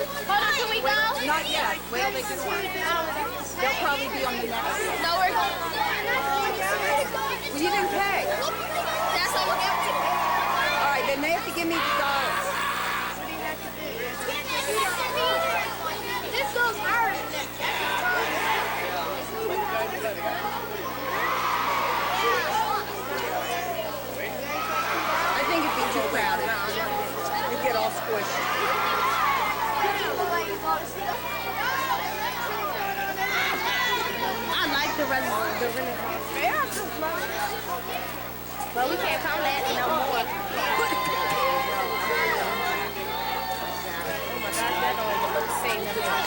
Hold on, can we go? Not yet. Wait till they get one. They'll probably be on the next one. No, we're going. Well, you didn't pay. That's all we're going to. All right, then they have to give me the dollars. This goes hard. I think it'd be too crowded. You get all squished. I like the Renaissance Fair. But we can't come that no more. Oh my gosh, that don't even look the same anymore.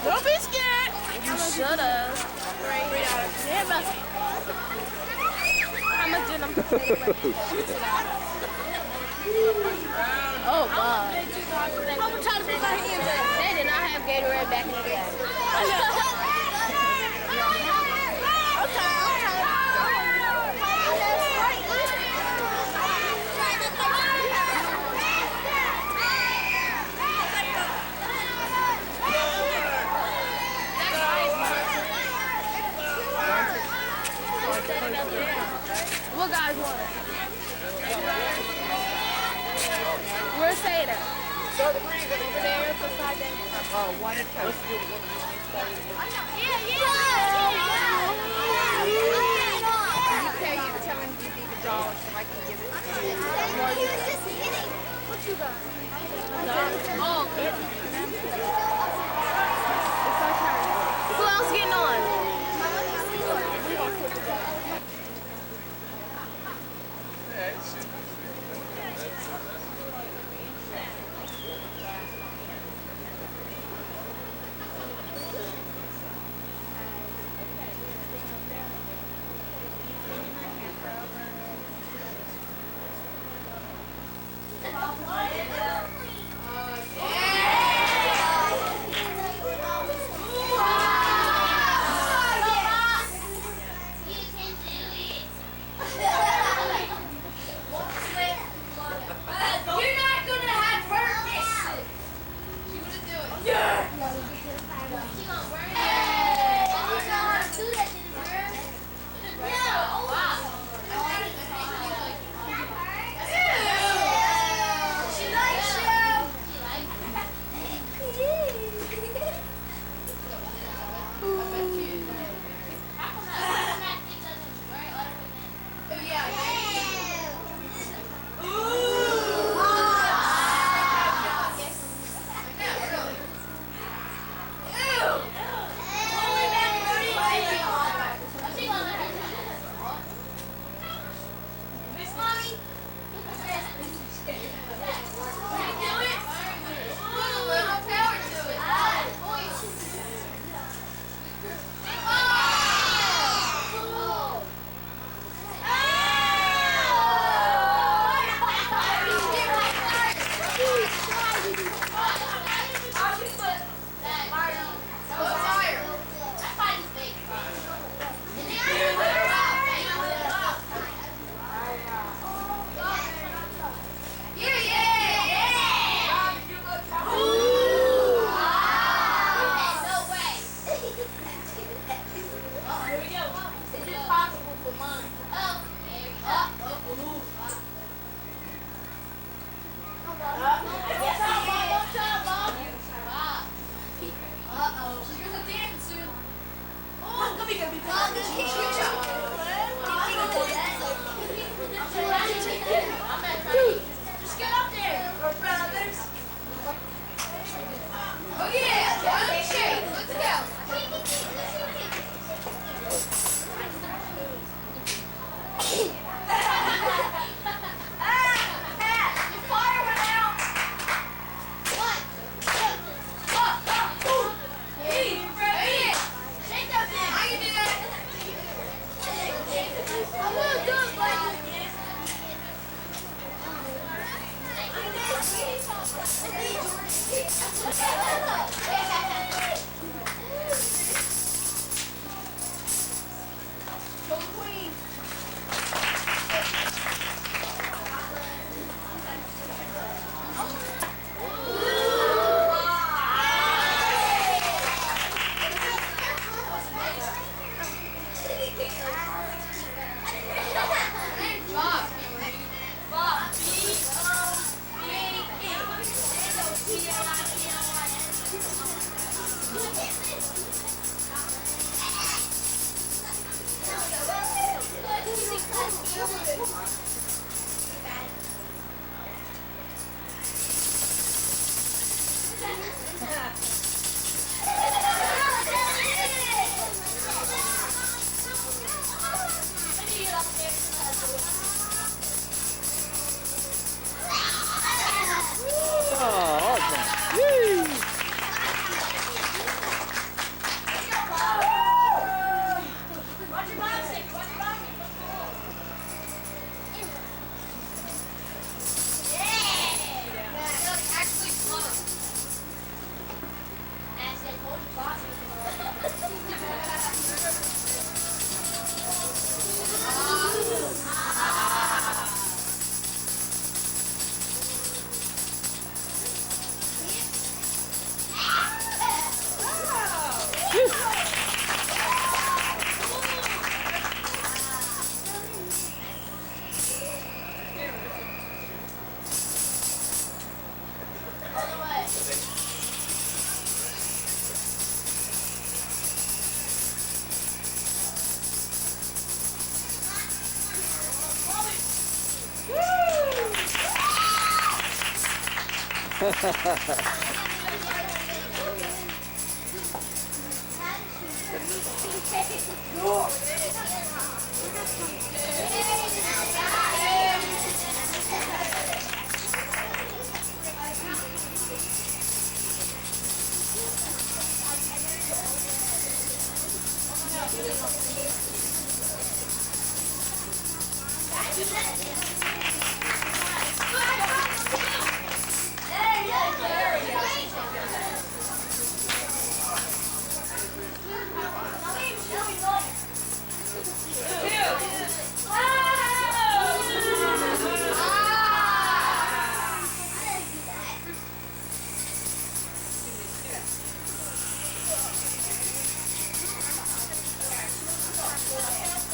Don't be scared. You should have. Yeah, but how much did I Oh, God. How much time did my hands at? They did not have Gatorade back in the day. What guys want it? Where's Sada? Over there for 5 days. Oh, one coast. You tell him you need the dollars so I can give it to you. What you got? Oh. It's our turn. Who else getting on? Uh-oh. You're gonna dance soon. Oh, come here, just get up there. Oh yeah, shake. Let's go. Your fire went out. One, two, up. Hey, shake that thing. I can do that. I want to do it, Michael. Go Queen.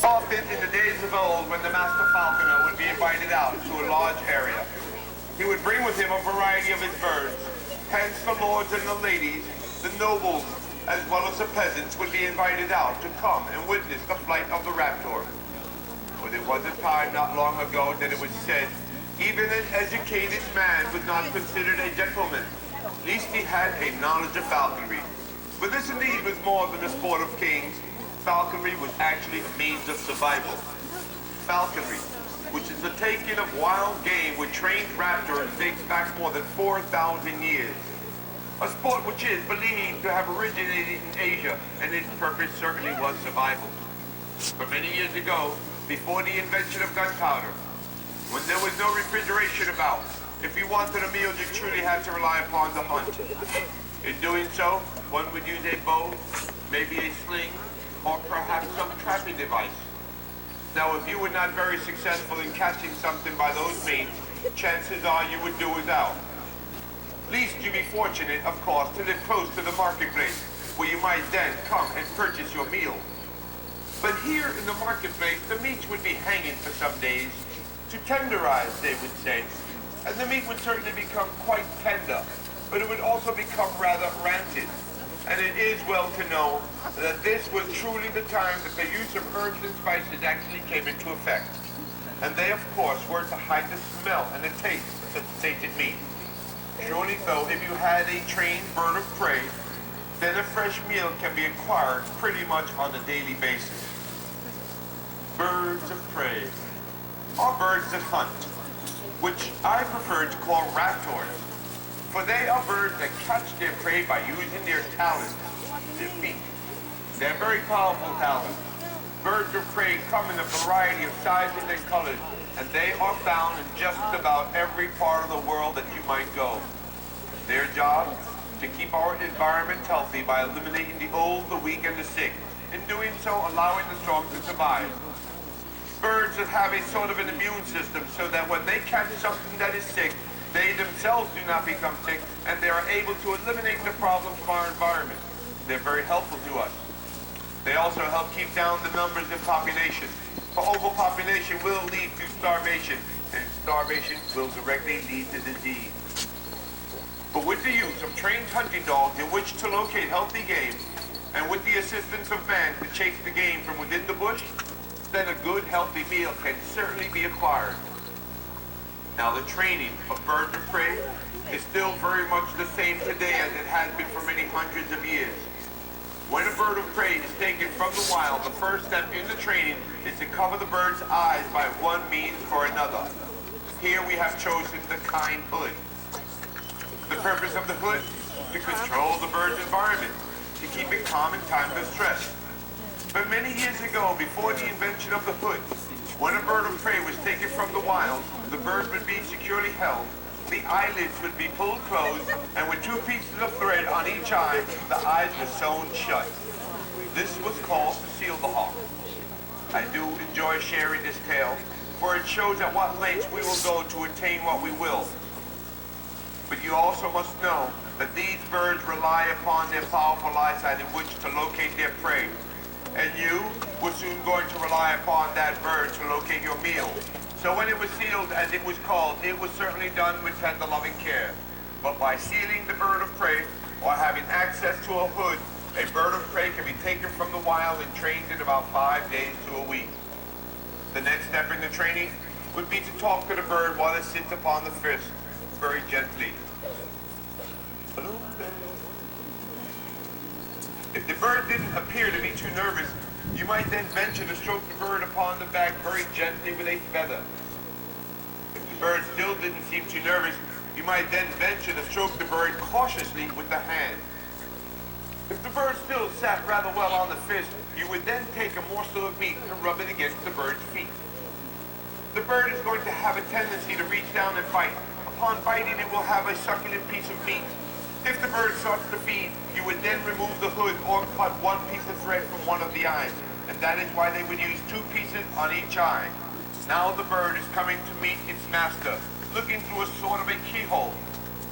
Often in the days of old, when the master falconer would be invited out to a large area, he would bring with him a variety of his birds. Hence the lords and the ladies, the nobles, as well as the peasants would be invited out to come and witness the flight of the raptor. For there was a time not long ago that it was said, even an educated man was not considered a gentleman, least he had a knowledge of falconry. But this indeed was more than a sport of kings. Falconry was actually a means of survival. Falconry, which is the taking of wild game with trained raptors, dates back more than 4,000 years. A sport which is believed to have originated in Asia, and its purpose certainly was survival. But many years ago, before the invention of gunpowder, when there was no refrigeration about, if you wanted a meal, you truly had to rely upon the hunt. In doing so, one would use a bow, maybe a sling, or perhaps some trapping device. Now, if you were not very successful in catching something by those means, chances are you would do without. Least you be fortunate, of course, to live close to the marketplace, where you might then come and purchase your meal. But here in the marketplace, the meats would be hanging for some days, to tenderize, they would say, and the meat would certainly become quite tender, but it would also become rather rancid. and it is well to know that this was truly the time that the use of herbs and spices actually came into effect. And they, of course, were to hide the smell and the taste of such tainted meat. Surely, though, if you had a trained bird of prey, then a fresh meal can be acquired pretty much on a daily basis. Birds of prey are birds that hunt, which I prefer to call raptors, for they are birds that catch their prey by using their talons, their feet. They're very powerful talons. Birds of prey come in a variety of sizes and colors, and they are found in just about every part of the world that you might go. Their job? To keep our environment healthy by eliminating the old, the weak, and the sick. In doing so, allowing the strong to survive. Birds that have a sort of an immune system so that when they catch something that is sick, they themselves do not become sick, and they are able to eliminate the problems of our environment. They're very helpful to us. They also help keep down the numbers in population. For overpopulation will lead to starvation, and starvation will directly lead to disease. But with the use of trained hunting dogs in which to locate healthy game, and with the assistance of man to chase the game from within the bush, then a good healthy meal can certainly be acquired. Now the training of birds of prey is still very much the same today as it has been for many hundreds of years. When a bird of prey is taken from the wild, the first step in the training is to cover the bird's eyes by one means or another. Here we have chosen the kind hood. The purpose of the hood? To control the bird's environment, to keep it calm in times of stress. But many years ago, before the invention of the hood, when a bird of prey was taken from the wild, the bird would be securely held, the eyelids would be pulled closed, and with 2 pieces of thread on each eye, the eyes were sewn shut. This was called to seal the hawk. I do enjoy sharing this tale, for it shows at what lengths we will go to attain what we will. But you also must know that these birds rely upon their powerful eyesight in which to locate their prey. And you were soon going to rely upon that bird to locate your meal. So when it was sealed, as it was called, it was certainly done with tender loving care. But by sealing the bird of prey, or having access to a hood, a bird of prey can be taken from the wild and trained in about 5 days to a week. The next step in the training would be to talk to the bird while it sits upon the fist, very gently. Hello there. If the bird didn't appear to be too nervous, you might then venture to stroke the bird upon the back very gently with a feather. If the bird still didn't seem too nervous, you might then venture to stroke the bird cautiously with the hand. If the bird still sat rather well on the fist, you would then take a morsel of meat and rub it against the bird's feet. The bird is going to have a tendency to reach down and bite. Upon biting, it will have a succulent piece of meat. If the bird starts to feed, you would then remove the hood or cut 1 piece of thread from one of the eyes, and that is why they would use 2 pieces on each eye. Now the bird is coming to meet its master, looking through a sort of a keyhole.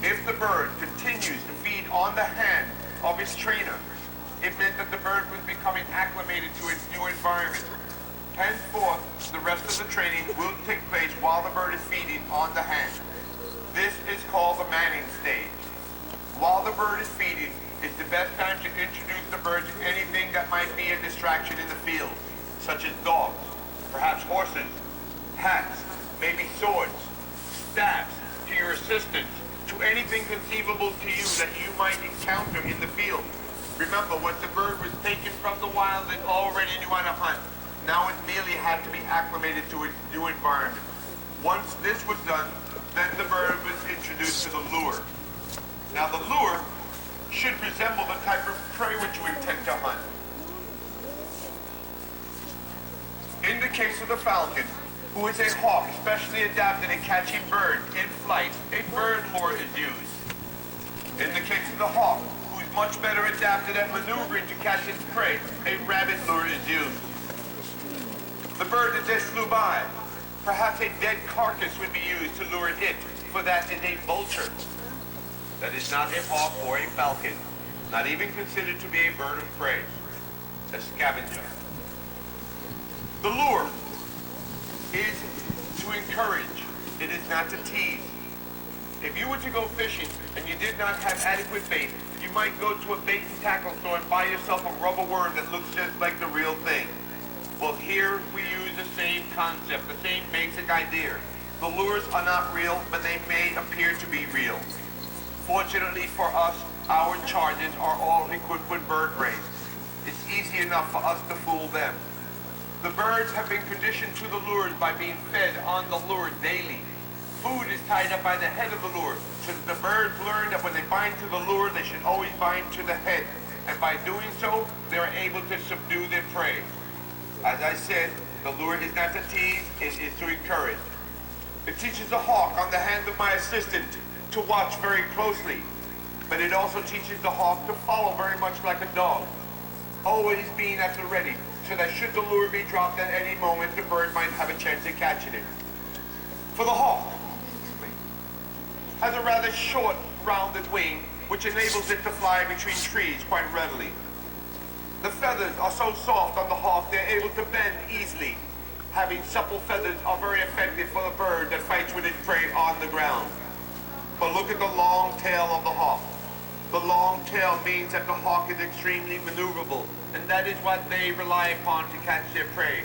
If the bird continues to feed on the hand of its trainer, it meant that the bird was becoming acclimated to its new environment. Henceforth, the rest of the training will take place while the bird is feeding on the hand. This is called the manning stage. While the bird is feeding, it's the best time to introduce the bird to anything that might be a distraction in the field, such as dogs, perhaps horses, hats, maybe swords, staffs, to your assistants, to anything conceivable to you that you might encounter in the field. Remember, once the bird was taken from the wild and already knew how to hunt, now it merely had to be acclimated to its new environment. Once this was done, then the bird was introduced to the lure. Now the lure should resemble the type of prey which you intend to hunt. In the case of the falcon, who is a hawk specially adapted at catching birds in flight, a bird lure is used. In the case of the hawk, who is much better adapted at maneuvering to catch its prey, a rabbit lure is used. The bird that just flew by, perhaps a dead carcass would be used to lure it, for that is a vulture. That is not a hawk or a falcon, not even considered to be a bird of prey, a scavenger. The lure is to encourage, it is not to tease. If you were to go fishing and you did not have adequate bait, You might go to a bait and tackle store and buy yourself a rubber worm that looks just like the real thing. Well, here we use the same concept, the same basic idea. The lures are not real, but they may appear to be real. Fortunately for us, our charges are all equipped with bird brains. It's easy enough for us to fool them. The birds have been conditioned to the lures by being fed on the lure daily. Food is tied up by the head of the lure, so that the birds learn that when they bind to the lure, they should always bind to the head. And by doing so, they are able to subdue their prey. As I said, the lure is not to tease, it is to encourage. It teaches the hawk on the hand of my assistant to watch very closely, but it also teaches the hawk to follow very much like a dog, always being at the ready, so that should the lure be dropped at any moment, the bird might have a chance of catching it. For the hawk has a rather short, rounded wing, which enables it to fly between trees quite readily. The feathers are so soft on the hawk, they're able to bend easily. Having supple feathers are very effective for the bird that fights with its prey on the ground. But look at the long tail of the hawk. The long tail means that the hawk is extremely maneuverable, and that is what they rely upon to catch their prey.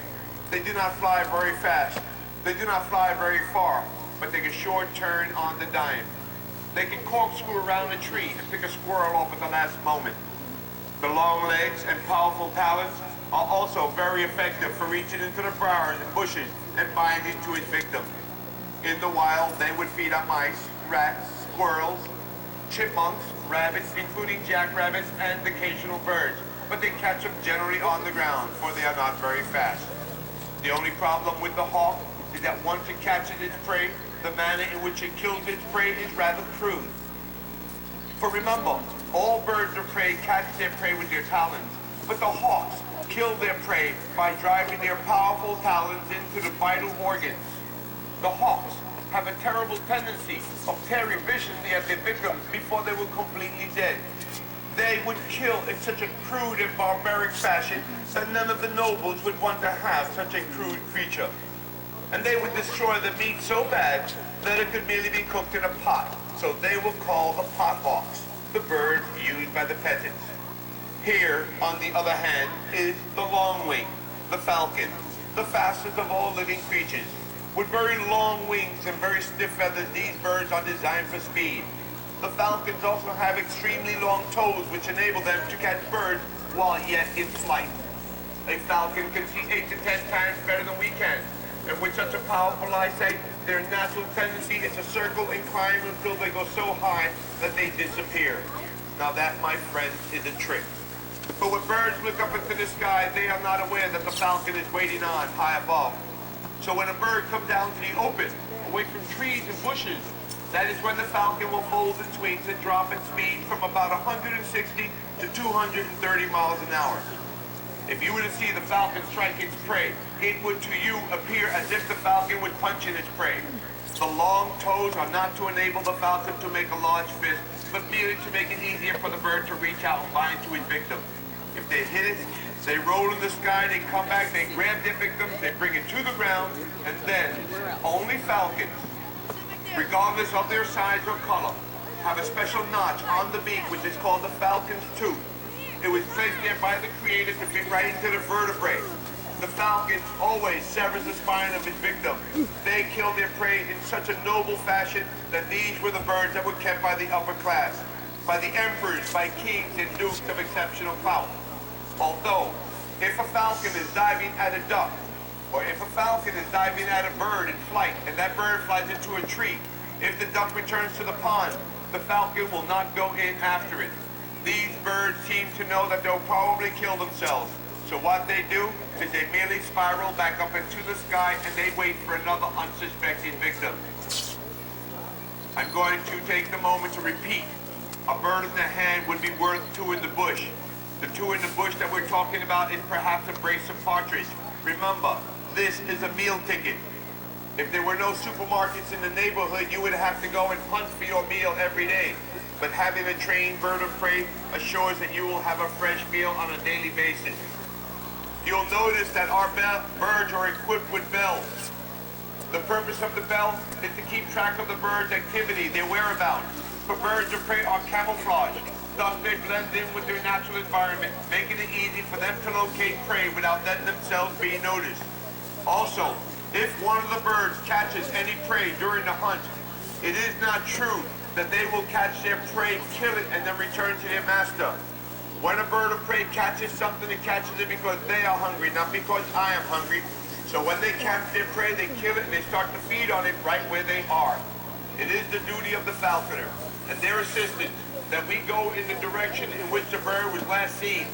They do not fly very fast. They do not fly very far, but take a short turn on the dime. They can corkscrew around a tree and pick a squirrel off at the last moment. The long legs and powerful talons are also very effective for reaching into the briars and bushes and binding to its victim. In the wild, they would feed on mice, rats, squirrels, chipmunks, rabbits, including jackrabbits, and occasional birds, but they catch them generally on the ground, for they are not very fast. The only problem with the hawk is that once it catches its prey, the manner in which it kills its prey is rather crude. For remember, all birds of prey catch their prey with their talons, but the hawks kill their prey by driving their powerful talons into the vital organs. The hawks have a terrible tendency of tearing viciously at their victims before they were completely dead. They would kill in such a crude and barbaric fashion that none of the nobles would want to have such a crude creature. And they would destroy the meat so bad that it could merely be cooked in a pot. So they were called the pot hawks, the birds used by the peasants. Here, on the other hand, is the longwing, the falcon, the fastest of all living creatures. With very long wings and very stiff feathers, these birds are designed for speed. The falcons also have extremely long toes, which enable them to catch birds while yet in flight. A falcon can see 8 to 10 times better than we can. And with such a powerful eyesight, their natural tendency is to circle and climb until they go so high that they disappear. Now that, my friends, is a trick. But when birds look up into the sky, they are not aware that the falcon is waiting on high above. So when a bird comes down to the open, away from trees and bushes, that is when the falcon will fold its wings and drop its speed from about 160 to 230 miles an hour. If you were to see the falcon strike its prey, it would to you appear as if the falcon would punch in its prey. The long toes are not to enable the falcon to make a large fist, but merely to make it easier for the bird to reach out and bind to its victim. If they hit it, they roll in the sky, they come back, they grab their victim, they bring it to the ground, and then only falcons, regardless of their size or color, have a special notch on the beak which is called the falcon's tooth. It was placed there by the creator to fit right into the vertebrae. The falcon always severs the spine of its victim. They kill their prey in such a noble fashion that these were the birds that were kept by the upper class, by the emperors, by kings and dukes of exceptional clout. Although, if a falcon is diving at a duck, or if a falcon is diving at a bird in flight, and that bird flies into a tree, if the duck returns to the pond, the falcon will not go in after it. These birds seem to know that they'll probably kill themselves. So what they do is they merely spiral back up into the sky and they wait for another unsuspecting victim. I'm going to take the moment to repeat. A bird in the hand would be worth 2 in the bush. The 2 in the bush that we're talking about is perhaps a brace of partridge. Remember, this is a meal ticket. If there were no supermarkets in the neighborhood, you would have to go and hunt for your meal every day. But having a trained bird of prey assures that you will have a fresh meal on a daily basis. You'll notice that our birds are equipped with bells. The purpose of the bell is to keep track of the bird's activity, their whereabouts. For birds of prey are camouflaged. Thus they blend in with their natural environment, making it easy for them to locate prey without letting themselves be noticed. Also, if one of the birds catches any prey during the hunt, it is not true that they will catch their prey, kill it, and then return to their master. When a bird of prey catches something, it catches it because they are hungry, not because I am hungry. So when they catch their prey, they kill it and they start to feed on it right where they are. It is the duty of the falconer and their assistants that we go in the direction in which the bird was last seen,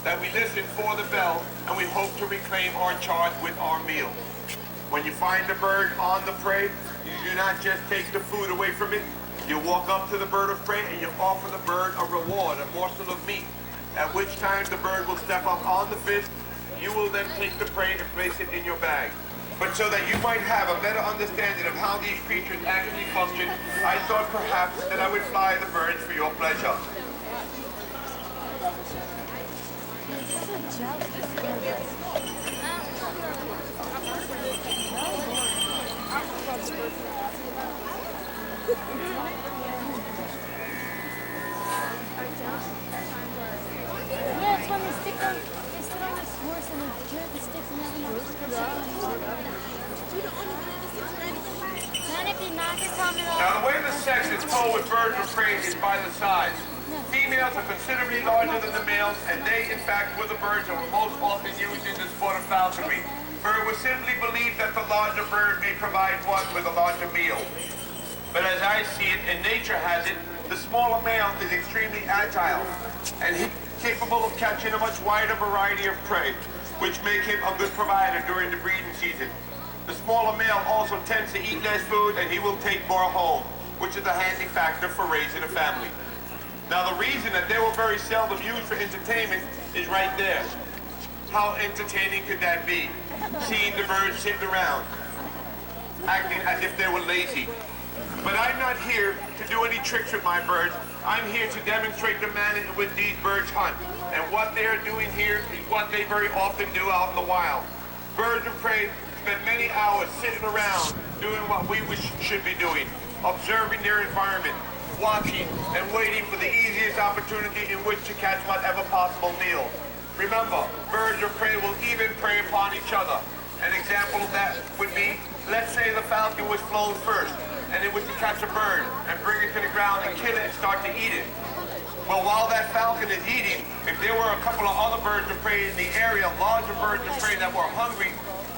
that we listen for the bell, and we hope to reclaim our charge with our meal. When you find the bird on the prey, you do not just take the food away from it. You walk up to the bird of prey and you offer the bird a reward, a morsel of meat, at which time the bird will step up on the fist. You will then take the prey and place it in your bag. But so that you might have a better understanding of how these creatures actually function, I thought perhaps that I would fly the birds for your pleasure. Yeah, it's when they sit on this horse and they jerk the sticks and everything. Now, the way the sex is told with birds of prey is by the size. Females are considerably larger than the males, and they, in fact, were the birds that were most often used in the sport of falconry. For it was simply believed that the larger bird may provide one with a larger meal. But as I see it, and nature has it, the smaller male is extremely agile, and he's capable of catching a much wider variety of prey, which make him a good provider during the breeding season. The smaller male also tends to eat less food, and he will take more home, which is a handy factor for raising a family. Now, the reason that they were very seldom used for entertainment is right there. How entertaining could that be? Seeing the birds sitting around, acting as if they were lazy. But I'm not here to do any tricks with my birds. I'm here to demonstrate the manner in which these birds hunt. And what they're doing here is what they very often do out in the wild. Birds of prey spend many hours sitting around doing what we should be doing, observing their environment, watching and waiting for the easiest opportunity in which to catch whatever possible meal. Remember, birds of prey will even prey upon each other. An example of that would be, let's say the falcon was flown first, and it was to catch a bird and bring it to the ground and kill it and start to eat it. Well, while that falcon is eating, if there were a couple of other birds of prey in the area, larger birds of prey that were hungry,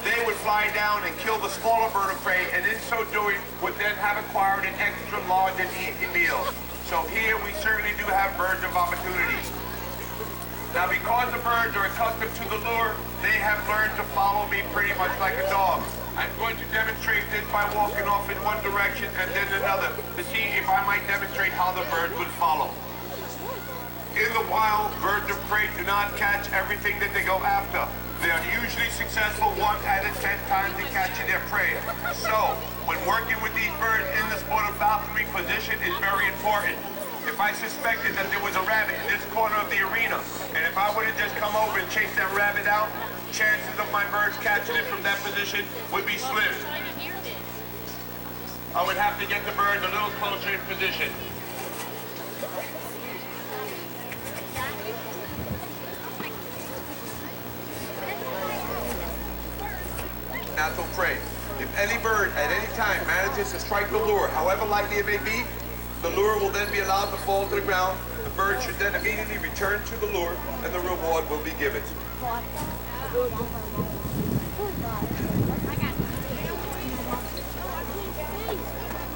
they would fly down and kill the smaller bird of prey, and in so doing would then have acquired an extra large and easy meal. So here we certainly do have birds of opportunity. Now, because the birds are accustomed to the lure, they have learned to follow me pretty much like a dog. I'm going to demonstrate this by walking off in one direction and then another to see if I might demonstrate how the birds would follow. In the wild, birds of prey do not catch everything that they go after. They are usually successful 1 out of 10 times in catching their prey. So, when working with these birds in the sport of falconry, position is very important. If I suspected that there was a rabbit in this corner of the arena, and if I would have just come over and chased that rabbit out, chances of my birds catching it from that position would be slim. I would have to get the birds a little closer in position. Natural prey. If any bird at any time manages to strike the lure, however likely it may be, the lure will then be allowed to fall to the ground. The bird should then immediately return to the lure, and the reward will be given.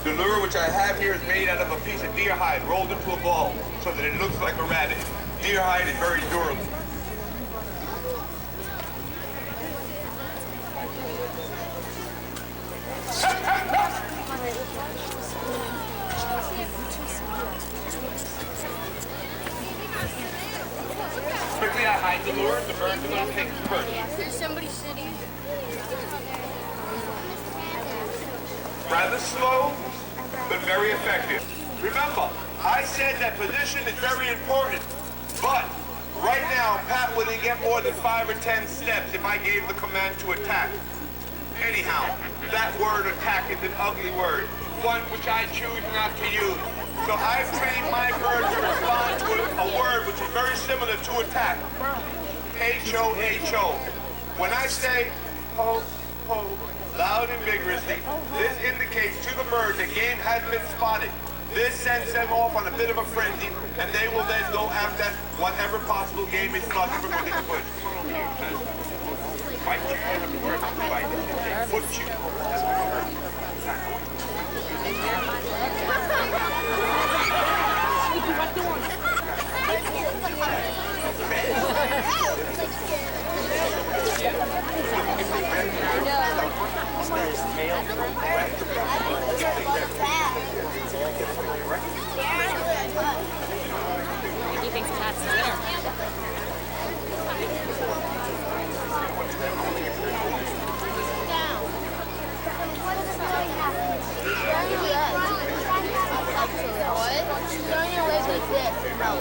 The lure which I have here is made out of a piece of deer hide rolled into a ball so that it looks like a rabbit. Deer hide is very durable. Quickly I hide the lure, the birds are going to take the perch. There's somebody sitting. Rather slow, but very effective. Remember, I said that position is very important, but right now, Pat wouldn't get more than 5 or 10 steps if I gave the command to attack. Anyhow, that word attack is an ugly word, one which I choose not to use. So I've trained my bird to respond to a word which is very similar to attack. H-O-H-O. When I say ho, ho, loud and vigorously, this indicates to the bird the game has been spotted. This sends them off on a bit of a frenzy, and they will then go after whatever possible game is spotted from within the bush. Come on over here, it says, bite you. The word is bite. They foot you. That's what the word is. He thinks Pat's the winner. Throwing your legs like this. No.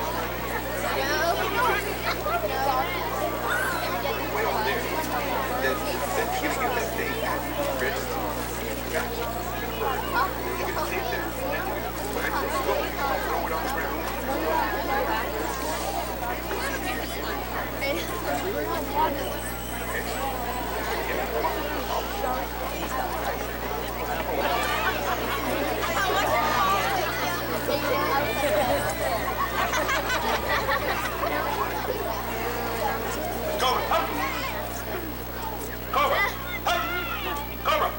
Cobra!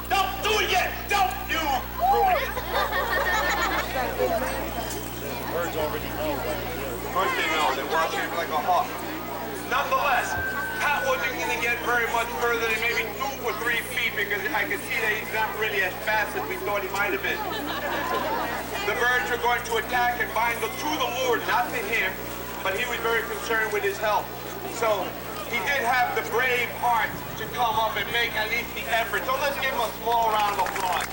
Don't do it yet! Don't you ruin it! Birds already know what to do. First they know, they're watching it like a hawk. Nonetheless, Pat wasn't going to get very much further than maybe 2 or 3 feet because I could see that he's not really as fast as we thought he might have been. The birds are going to attack and bind to the Lord, not to him, but he was very concerned with his health. So he did have the brave heart to come up and make at least the effort. So let's give him a small round of applause.